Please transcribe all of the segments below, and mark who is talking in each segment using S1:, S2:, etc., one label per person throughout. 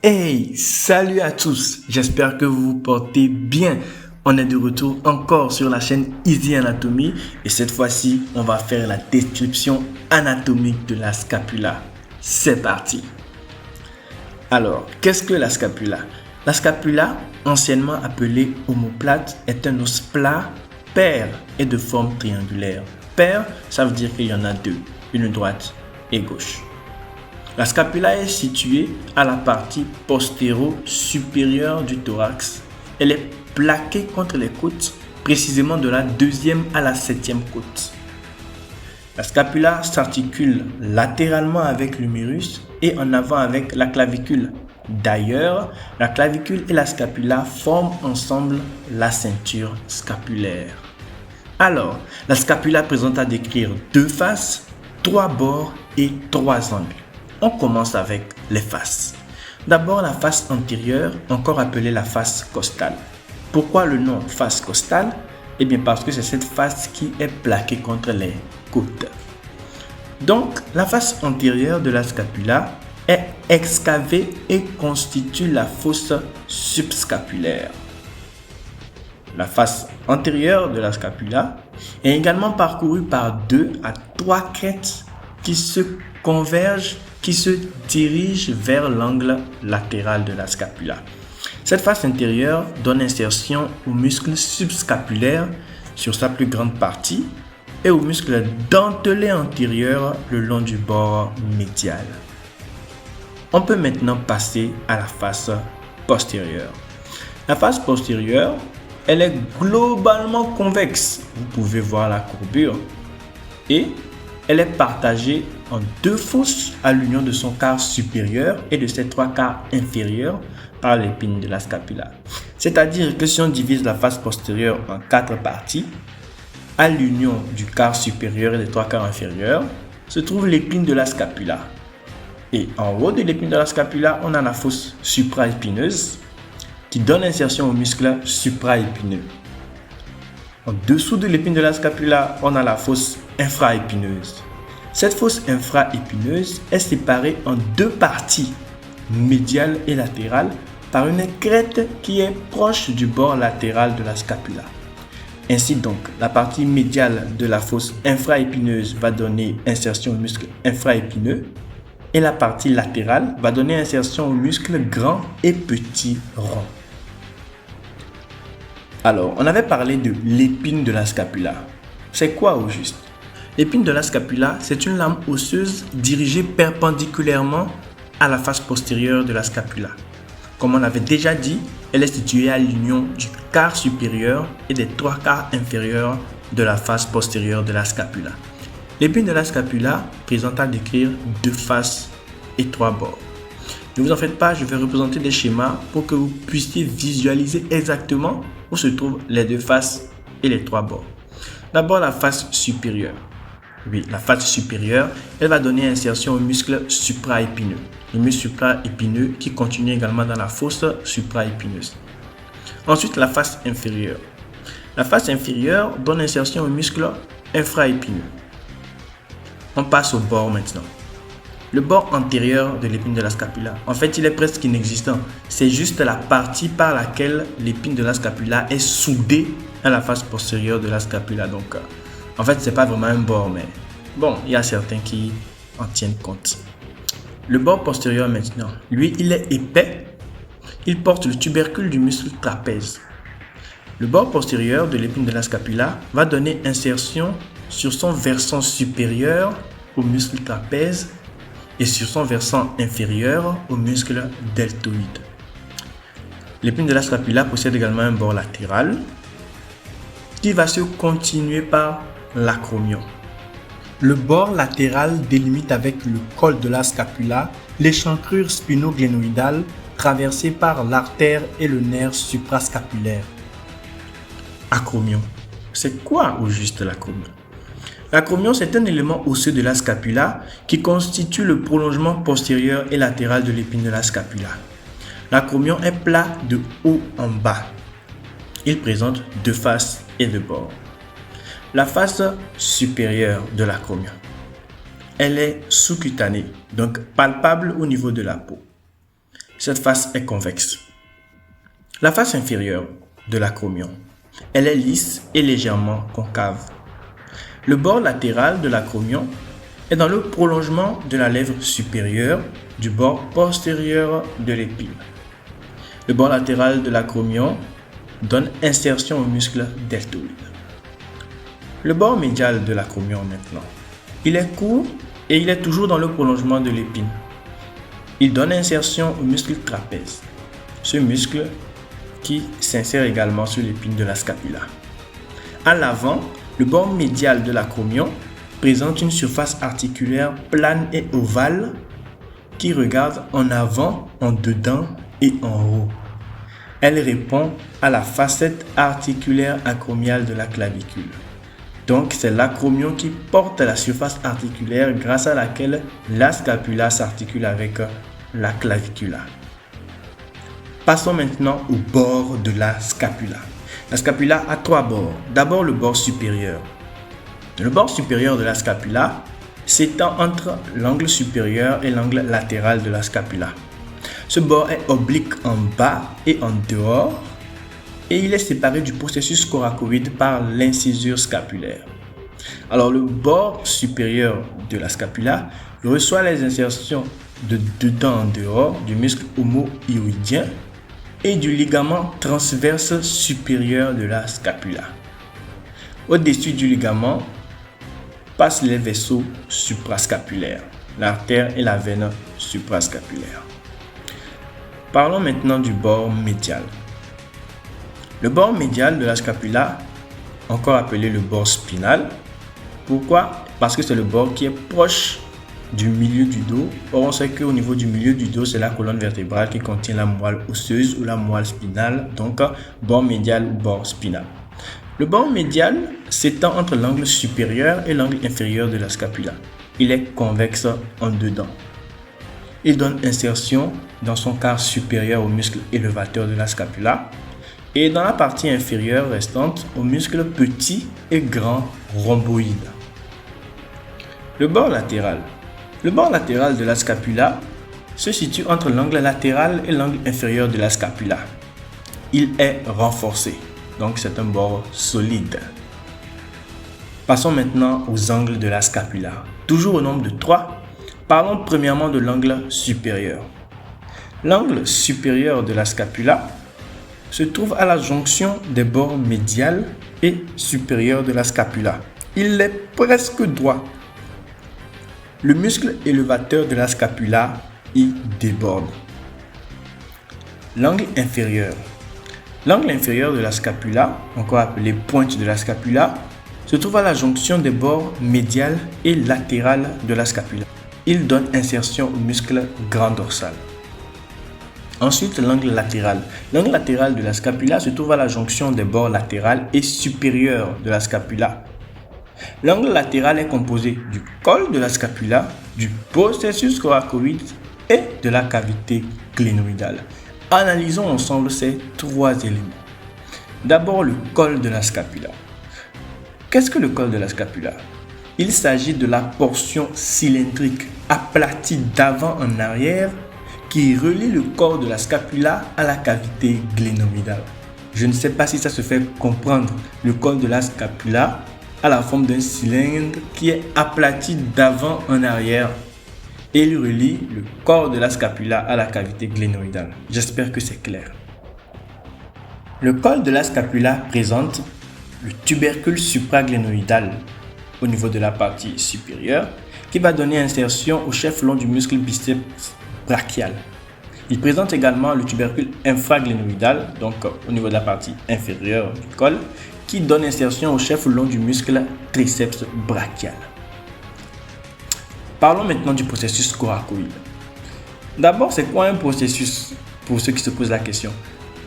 S1: Hey, salut à tous, j'espère que vous vous portez bien. On est de retour encore sur la chaîne Easy Anatomy et cette fois-ci, on va faire la description anatomique de la scapula. C'est parti. Alors, qu'est-ce que la scapula? La scapula, anciennement appelée omoplate, est un os plat, pair et de forme triangulaire. Pair, ça veut dire qu'il y en a deux, une droite et gauche. La scapula est située à la partie postéro-supérieure du thorax. Elle est plaquée contre les côtes, précisément de la 2e à la 7e côte. La scapula s'articule latéralement avec l'humérus et en avant avec la clavicule. D'ailleurs, la clavicule et la scapula forment ensemble la ceinture scapulaire. Alors, la scapula présente à décrire 2 faces, 3 bords et 3 angles. On commence avec les faces. D'abord la face antérieure, encore appelée la face costale. Pourquoi le nom face costale? Eh bien parce que c'est cette face qui est plaquée contre les côtes. Donc la face antérieure de la scapula est excavée et constitue la fosse subscapulaire. La face antérieure de la scapula est également parcourue par 2 à 3 crêtes qui se convergent, qui se dirigent vers l'angle latéral de la scapula. Cette face intérieure donne insertion au muscle subscapulaire sur sa plus grande partie et au muscle dentelé antérieur le long du bord médial. On peut maintenant passer à la face postérieure. La face postérieure, elle est globalement convexe. Vous pouvez voir la courbure et elle est partagée en 2 fosses à l'union de son quart supérieur et de ses 3 quarts inférieurs par l'épine de la scapula. C'est-à-dire que si on divise la face postérieure en 4 parties, à l'union du quart supérieur et des 3 quarts inférieurs, se trouve l'épine de la scapula. Et en haut de l'épine de la scapula, on a la fosse supraépineuse qui donne insertion au muscle supraépineux. En dessous de l'épine de la scapula, on a la fosse infraépineuse. Cette fosse infraépineuse est séparée en 2 parties, médiale et latérale, par une crête qui est proche du bord latéral de la scapula. Ainsi donc, la partie médiale de la fosse infraépineuse va donner insertion au muscle infraépineux et la partie latérale va donner insertion aux muscles grand et petit rond. Alors, on avait parlé de l'épine de la scapula. C'est quoi au juste? L'épine de la scapula, c'est une lame osseuse dirigée perpendiculairement à la face postérieure de la scapula. Comme on avait déjà dit, elle est située à l'union du quart supérieur et des 3 quarts inférieurs de la face postérieure de la scapula. L'épine de la scapula présente à décrire 2 faces et 3 bords. Ne vous en faites pas, je vais représenter des schémas pour que vous puissiez visualiser exactement où se trouvent les 2 faces et les 3 bords. D'abord la face supérieure. Oui, la face supérieure, elle va donner insertion au muscle supraépineux. Le muscle supraépineux qui continue également dans la fosse supraépineuse. Ensuite, la face inférieure. La face inférieure donne insertion au muscle infraépineux. On passe au bord maintenant. Le bord antérieur de l'épine de la scapula, en fait, il est presque inexistant. C'est juste la partie par laquelle l'épine de la scapula est soudée à la face postérieure de la scapula. Donc, en fait, c'est pas vraiment un bord, mais bon, il y a certains qui en tiennent compte. Le bord postérieur maintenant, lui, il est épais. Il porte le tubercule du muscle trapèze. Le bord postérieur de l'épine de la scapula va donner insertion sur son versant supérieur au muscle trapèze et sur son versant inférieur au muscle deltoïde. L'épine de la scapula possède également un bord latéral qui va se continuer par l'acromion. Le bord latéral délimite avec le col de la scapula l'échancrure spinoglénoïdale traversée par l'artère et le nerf suprascapulaire. Acromion. C'est quoi au juste l'acromion? L'acromion, c'est un élément osseux de la scapula qui constitue le prolongement postérieur et latéral de l'épine de la scapula. L'acromion est plat de haut en bas. Il présente 2 faces et 2 bords. La face supérieure de l'acromion, elle est sous-cutanée, donc palpable au niveau de la peau. cette face est convexe. La face inférieure de l'acromion, elle est lisse et légèrement concave. Le bord latéral de l'acromion est dans le prolongement de la lèvre supérieure du bord postérieur de l'épine. Le bord latéral de l'acromion donne insertion au muscle deltoïde. Le bord médial de l'acromion maintenant. Il est court et il est toujours dans le prolongement de l'épine. Il donne insertion au muscle trapèze, ce muscle qui s'insère également sur l'épine de la scapula. À l'avant, le bord médial de l'acromion présente une surface articulaire plane et ovale qui regarde en avant, en dedans et en haut. Elle répond à la facette articulaire acromiale de la clavicule. Donc, c'est l'acromion qui porte la surface articulaire grâce à laquelle la scapula s'articule avec la clavicula. Passons maintenant au bord de la scapula. La scapula a trois bords. D'abord, le bord supérieur. Le bord supérieur de la scapula s'étend entre l'angle supérieur et l'angle latéral de la scapula. Ce bord est oblique en bas et en dehors et il est séparé du processus coracoïde par l'incisure scapulaire. Alors le bord supérieur de la scapula reçoit les insertions de dedans en dehors du muscle homo-hyoïdien et du ligament transverse supérieur de la scapula. Au-dessus du ligament passent les vaisseaux suprascapulaires, l'artère et la veine suprascapulaire. Parlons maintenant du bord médial. Le bord médial de la scapula, encore appelé le bord spinal. Pourquoi? Parce que c'est le bord qui est proche du milieu du dos. Or, on sait qu'au niveau du milieu du dos, c'est la colonne vertébrale qui contient la moelle osseuse ou la moelle spinale. Donc, bord médial ou bord spinal. Le bord médial s'étend entre l'angle supérieur et l'angle inférieur de la scapula. Il est convexe en dedans. Il donne insertion dans son quart supérieur au muscle élevateur de la scapula et dans la partie inférieure restante aux muscles petits et grands rhomboïdes. Le bord latéral. Le bord latéral de la scapula se situe entre l'angle latéral et l'angle inférieur de la scapula. Il est renforcé, donc c'est un bord solide. Passons maintenant aux angles de la scapula. Toujours au nombre de 3, parlons premièrement de l'angle supérieur. L'angle supérieur de la scapula se trouve à la jonction des bords médial et supérieur de la scapula. Il est presque droit. Le muscle élevateur de la scapula y déborde. L'angle inférieur. L'angle inférieur de la scapula, encore appelé pointe de la scapula, se trouve à la jonction des bords médial et latéral de la scapula. Il donne insertion au muscle grand dorsal. Ensuite, l'angle latéral. L'angle latéral de la scapula se trouve à la jonction des bords latéral et supérieur de la scapula. L'angle latéral est composé du col de la scapula, du processus coracoïde et de la cavité glénoïdale. Analysons ensemble ces trois éléments. D'abord, le col de la scapula. Qu'est-ce que le col de la scapula? Il s'agit de la portion cylindrique aplatie d'avant en arrière qui relie le corps de la scapula à la cavité glénoïdale. Je ne sais pas si ça se fait comprendre. Le col de la scapula a la forme d'un cylindre qui est aplati d'avant en arrière et il relie le corps de la scapula à la cavité glénoïdale. J'espère que c'est clair. Le col de la scapula présente le tubercule supraglénoïdal au niveau de la partie supérieure qui va donner insertion au chef-long du muscle biceps brachial. Il présente également le tubercule infraglénoïdal, donc au niveau de la partie inférieure du col, qui donne insertion au chef-long du muscle triceps brachial. Parlons maintenant du processus coracoïde. D'abord, c'est quoi un processus pour ceux qui se posent la question?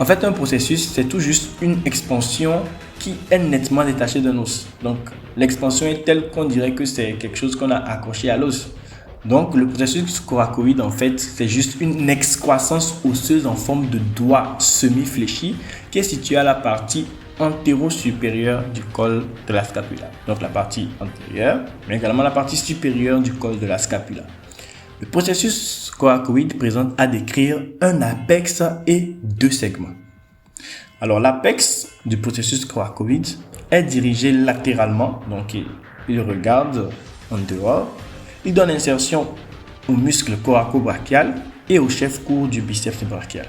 S1: En fait, un processus, c'est tout juste une expansion qui est nettement détachée d'un os. Donc, l'expansion est telle qu'on dirait que c'est quelque chose qu'on a accroché à l'os. Donc, le processus coracoïde, en fait, c'est juste une excroissance osseuse en forme de doigt semi-fléchi qui est située à la partie antéro-supérieure du col de la scapula. Donc, la partie antérieure, mais également la partie supérieure du col de la scapula. Le processus coracoïde présente à décrire un apex et deux segments. Alors l'apex du processus coracoïde est dirigé latéralement, donc il regarde en dehors. Il donne insertion au muscle coraco-brachial et au chef court du biceps brachial.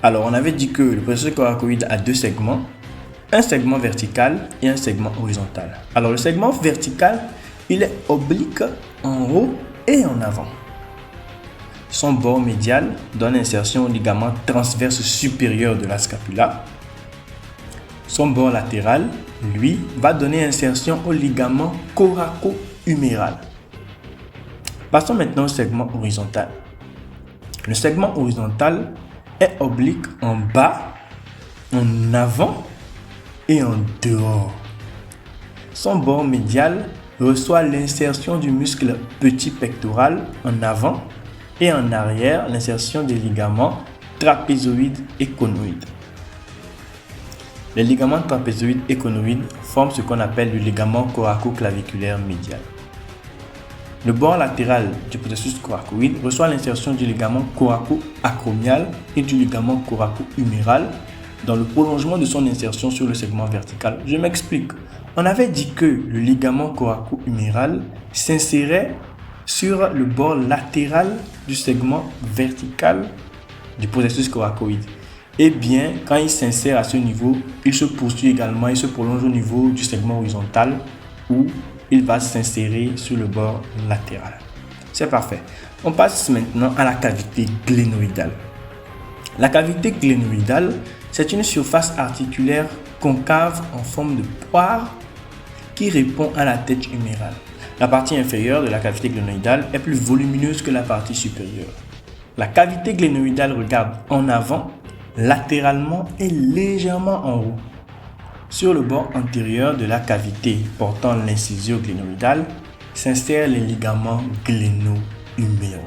S1: Alors on avait dit que le processus coracoïde a deux segments, un segment vertical et un segment horizontal. Alors le segment vertical, il est oblique en haut et en avant. Son bord médial donne insertion au ligament transverse supérieur de la scapula. Son bord latéral, lui, va donner insertion au ligament coraco-huméral. Passons maintenant au segment horizontal. Le segment horizontal est oblique en bas, en avant et en dehors. Son bord médial reçoit l'insertion du muscle petit pectoral en avant et en arrière l'insertion des ligaments trapézoïdes et conoïdes. Les ligaments trapézoïdes et conoïdes forment ce qu'on appelle le ligament coraco-claviculaire médial. Le bord latéral du processus coracoïde reçoit l'insertion du ligament coraco-acromial et du ligament coraco-huméral dans le prolongement de son insertion sur le segment vertical. Je m'explique. On avait dit que le ligament coraco-huméral s'insérait sur le bord latéral du segment vertical du processus coracoïde. Eh bien, quand il s'insère à ce niveau, il se poursuit également, il se prolonge au niveau du segment horizontal où il va s'insérer sur le bord latéral. C'est parfait. On passe maintenant à la cavité glénoïdale. La cavité glénoïdale, c'est une surface articulaire concave en forme de poire qui répond à la tête humérale. La partie inférieure de la cavité glénoïdale est plus volumineuse que la partie supérieure. La cavité glénoïdale regarde en avant, latéralement et légèrement en haut. Sur le bord antérieur de la cavité portant l'incisio glénoïdale s'insèrent les ligaments gléno-huméraux.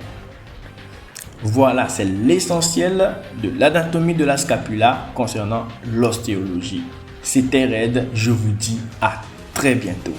S1: Voilà, c'est l'essentiel de l'anatomie de la scapula concernant l'ostéologie. C'était Red, je vous dis à très bientôt.